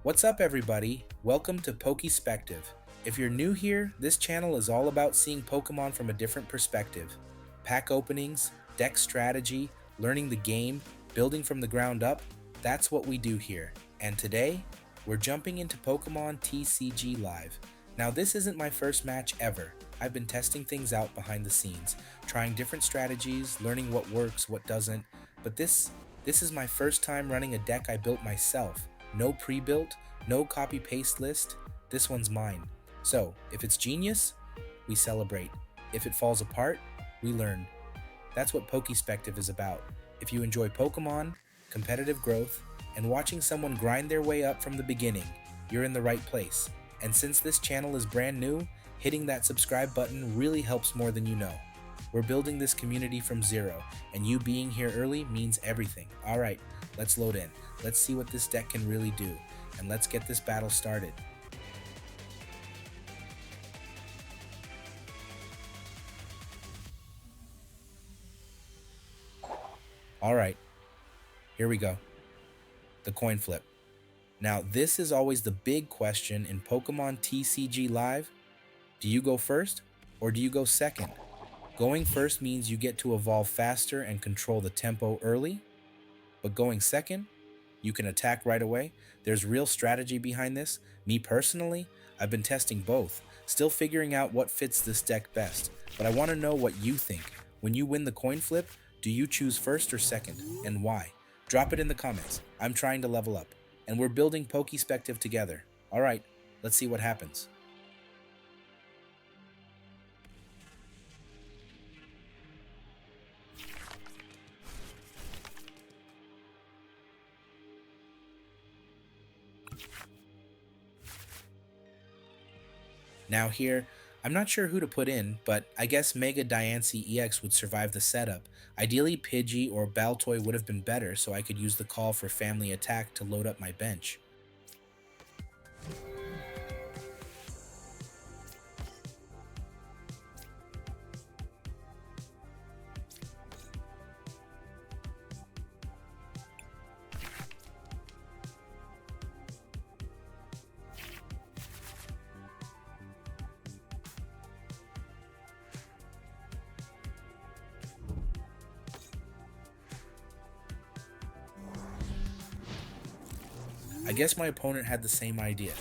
What's up, everybody? Welcome to PokéSpective. If you're new here, this channel is all about seeing Pokemon from a different perspective. Pack openings, deck strategy, learning the game, building from the ground up, that's what we do here. And today, we're jumping into Pokemon TCG Live. Now, this isn't my first match ever. I've been testing things out behind the scenes, trying different strategies, learning what works, what doesn't, but this is my first time running a deck I built myself. No pre-built, no copy-paste list, this one's mine. So, if it's genius, we celebrate. If it falls apart, we learn. That's what PokéSpective is about. If you enjoy Pokemon, competitive growth, and watching someone grind their way up from the beginning, you're in the right place. And since this channel is brand new, hitting that subscribe button really helps more than you know. We're building this community from zero, and you being here early means everything. Alright, let's load in. Let's see what this deck can really do, and let's get this battle started. Alright, here we go. The coin flip. Now, this is always the big question in Pokemon TCG Live. Do you go first, or do you go second? Going first means you get to evolve faster and control the tempo early, but going second, you can attack right away. There's real strategy behind this. Me personally, I've been testing both, still figuring out what fits this deck best, but I want to know what you think. When you win the coin flip, do you choose first or second, and why? Drop it in the comments. I'm trying to level up, and we're building PokéSpective together. Alright, let's see what happens. Now here, I'm not sure who to put in, but I guess Mega Diancie EX would survive the setup. Ideally, Pidgey or Baltoy would have been better, so I could use the call for Family Attack to load up my bench. I guess my opponent had the same idea.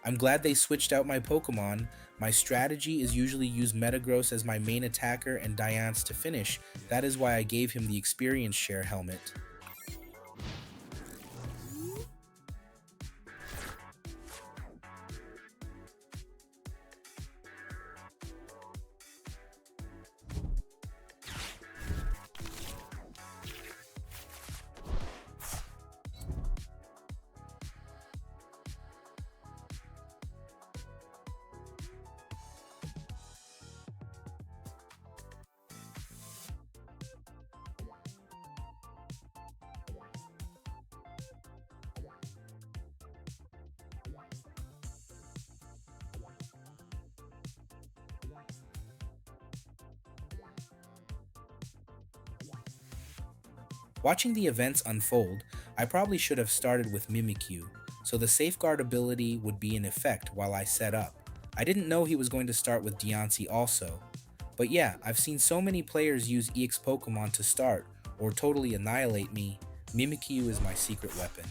I'm glad they switched out my Pokemon. My strategy is usually use Metagross as my main attacker and Diancie to finish. That is why I gave him the experience share helmet. Watching the events unfold, I probably should have started with Mimikyu, so the safeguard ability would be in effect while I set up. I didn't know he was going to start with Diancie also. But yeah, I've seen so many players use EX Pokemon to start, or totally annihilate me. Mimikyu is my secret weapon.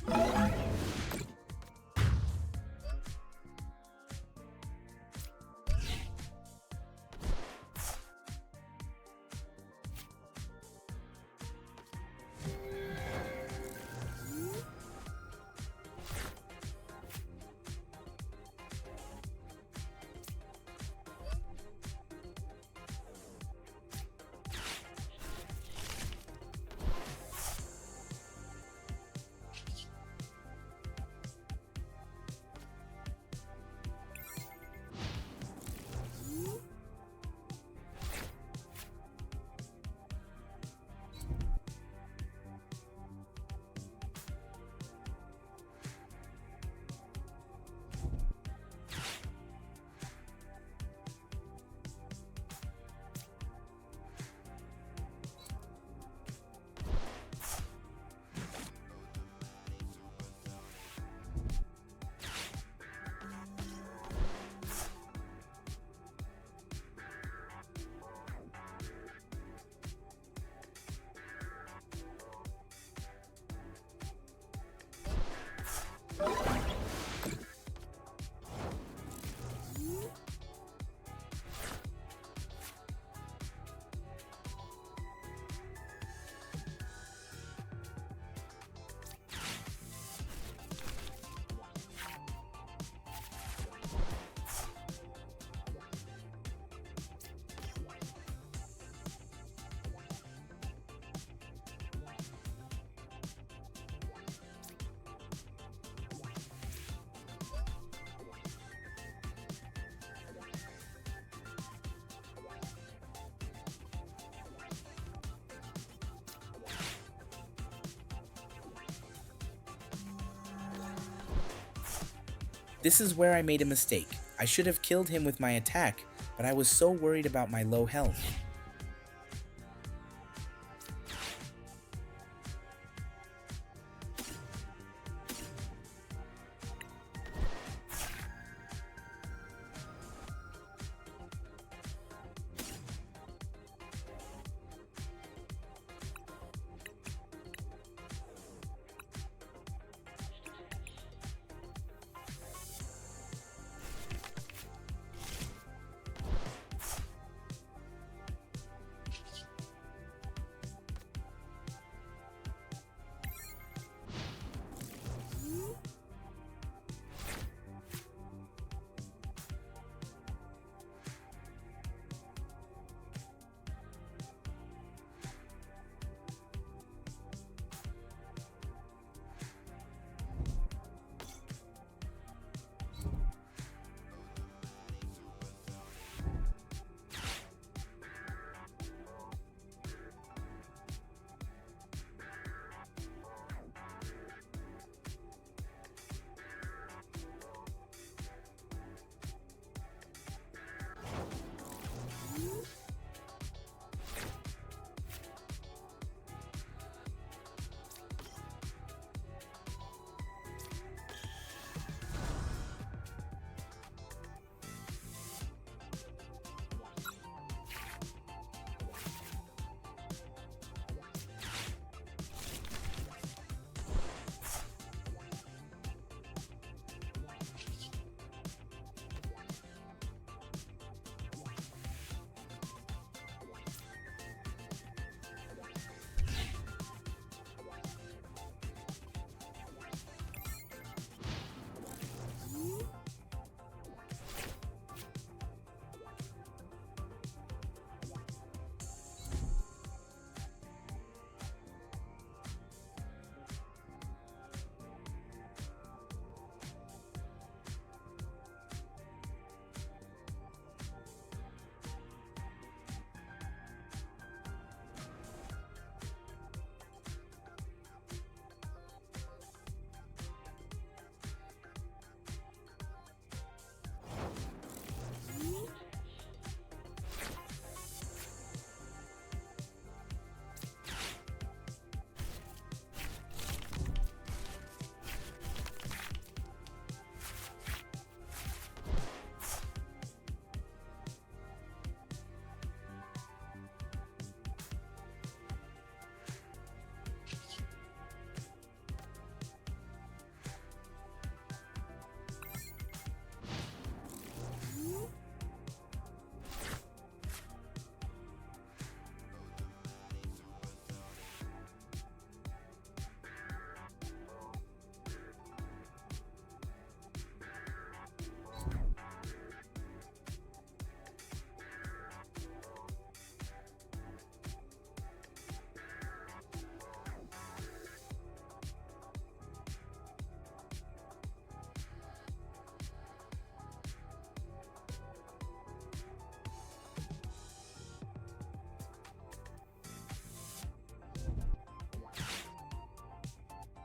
This is where I made a mistake. I should have killed him with my attack, but I was so worried about my low health.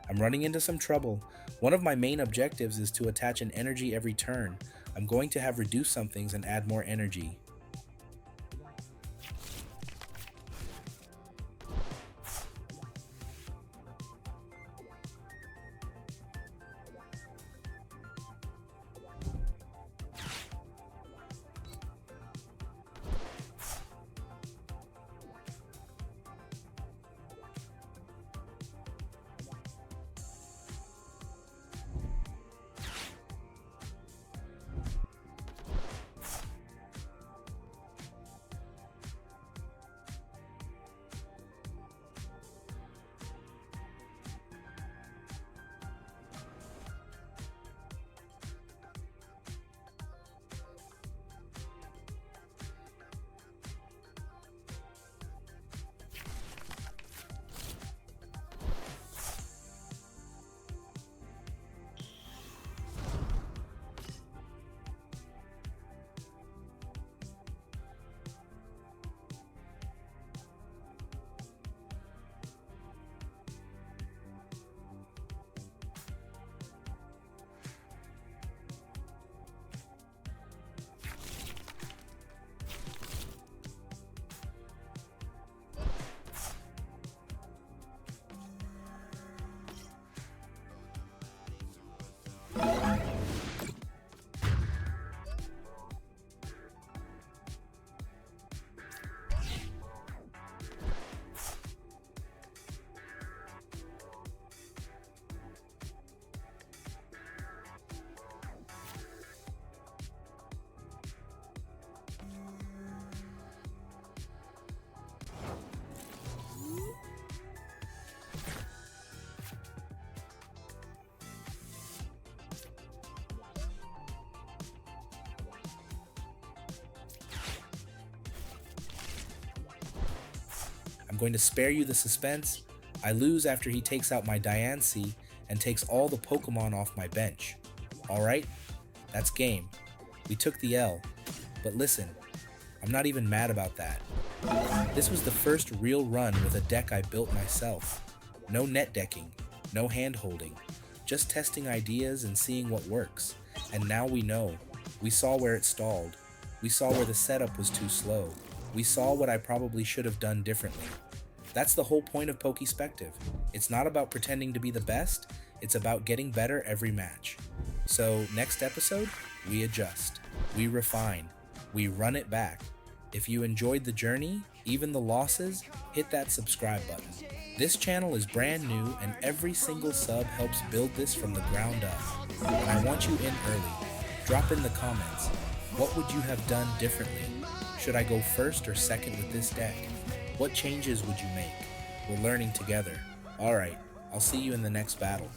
I'm running into some trouble. One of my main objectives is to attach an energy every turn. I'm going to have reduced some things and add more energy. I'm going to spare you the suspense. I lose after he takes out my Diancie and takes all the Pokemon off my bench. Alright, that's game. We took the L. But listen, I'm not even mad about that. This was the first real run with a deck I built myself. No net decking, no hand holding, just testing ideas and seeing what works. And now we know. We saw where it stalled. We saw where the setup was too slow. We saw what I probably should have done differently. That's the whole point of PokéSpective. It's not about pretending to be the best, it's about getting better every match. So next episode, we adjust, we refine, we run it back. If you enjoyed the journey, even the losses, hit that subscribe button. This channel is brand new and every single sub helps build this from the ground up. And I want you in early. Drop in the comments. What would you have done differently? Should I go first or second with this deck? What changes would you make? We're learning together. Alright, I'll see you in the next battle.